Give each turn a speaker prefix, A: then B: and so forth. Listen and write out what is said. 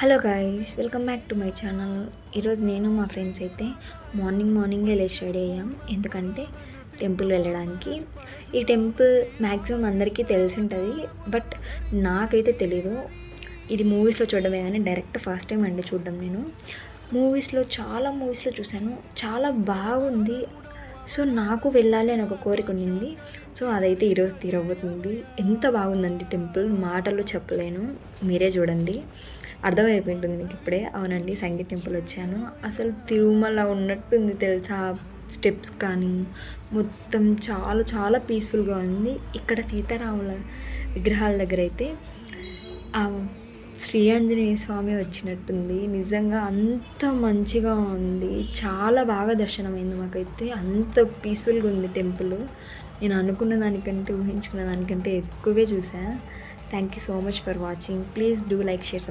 A: Hello guys, welcome back to my channel. ఈరోజు నేను మా ఫ్రెండ్స్ అయితే మార్నింగే లేచి రెడీ అయ్యాం. ఎందుకంటే టెంపుల్ వెళ్ళడానికి. ఈ టెంపుల్ మ్యాక్సిమం అందరికీ తెలిసి ఉంటుంది, బట్ నాకైతే తెలీదు. ఇది మూవీస్లో చూడడమే కానీ డైరెక్ట్ ఫస్ట్ టైం అండి చూడడం. నేను చాలా మూవీస్లో చూశాను, చాలా బాగుంది. సో నాకు వెళ్ళాలి అని ఒక కోరిక ఉండింది. సో అదైతే ఈరోజు తీరబోతుంది. ఎంత బాగుందండి టెంపుల్, మాటల్లో చెప్పలేను. మీరే చూడండి, అర్థమైపోయింటుంది మీకు ఇప్పుడే. అవునండి, సంగీ టెంపుల్ వచ్చాను. అసలు తిరుమల ఉన్నట్టుంది తెలుసా. స్టెప్స్ కానీ మొత్తం చాలా చాలా పీస్ఫుల్గా ఉంది. ఇక్కడ సీతారాముల విగ్రహాల దగ్గర అయితే శ్రీ ఆంజనేయ స్వామి వచ్చినట్టుంది. నిజంగా అంత మంచిగా ఉంది, చాలా బాగా దర్శనమైంది మాకైతే. అంత పీస్ఫుల్గా ఉంది టెంపుల్. నేను అనుకున్న దానికంటే ఊహించుకున్న దానికంటే ఎక్కువగా చూసా. Thank you so much for watching. Please do like, share,